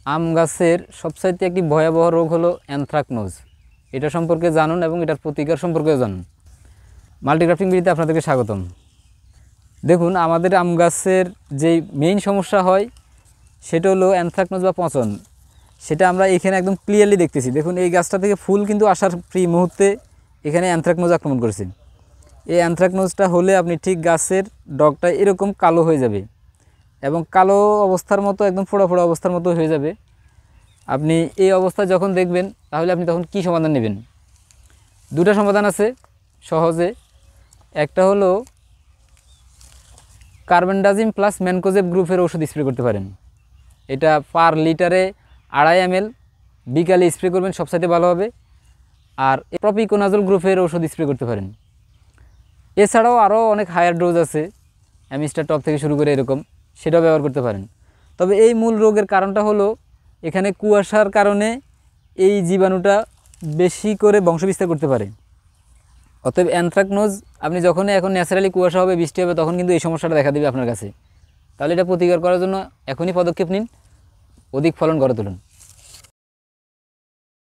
আম গাছের সবচাইতে একটি ভয়াবহ রোগ হলো অ্যানথ্রাকনোজ। এটা সম্পর্কে জানুন এবং এটার প্রতিকার সম্পর্কেও জানুন। মাল্টিক্রাফটিং বিডিতে আপনাদেরকে স্বাগতম। দেখুন, আমাদের আম গাছের যেই মেইন সমস্যা হয় সেটা হলো অ্যানথ্রাকনোজ বা পচন। সেটা আমরা এখানে একদম ক্লিয়ারলি দেখতেছি। দেখুন, এই গাছটা থেকে ফুল কিন্তু আসার মুহূর্তে এখানে অ্যানথ্রাকনোজ আক্রমণ করেছে। এই অ্যানথ্রাকনোজটা হলে আপনি ঠিক গাছের ডগটা এরকম কালো হয়ে যাবে এবং কালো অবস্থার মতো একদম ফোড়া ফোড়া অবস্থার মতো হয়ে যাবে। আপনি এই অবস্থা যখন দেখবেন তাহলে আপনি তখন কি সমাধান নেবেন? দুটো সমাধান আছে সহজে। একটা হলো কার্বেন্ডাজিম প্লাস ম্যানকোজেব গ্রুপের ওষুধ স্প্রে করতে পারেন। এটা পার লিটারে 2.5 ml বিকালে স্প্রে করবেন, সবসাথে ভালো হবে। আর প্রপিকোনাজল গ্রুপের ওষুধ স্প্রে করতে পারেন। এছাড়াও আরও অনেক হায়ার ডোজ আছে, অ্যামিস্টার টপ থেকে শুরু করে এরকম, সেটাও ব্যবহার করতে পারেন। তবে এই মূল রোগের কারণটা হলো এখানে কুয়াশার কারণে এই জীবাণুটা বেশি করে বংশবিস্তার করতে পারে। অতএব অ্যানথ্রাকনোজ আপনি যখনই এখন ন্যাচারালি কুয়াশা হবে, বৃষ্টি হবে, তখন কিন্তু এই সমস্যাটা দেখা দেবে আপনার কাছে। তাহলে এটা প্রতিকার করার জন্য এখনই পদক্ষেপ নিন, অধিক ফলন গড়ে তুলুন।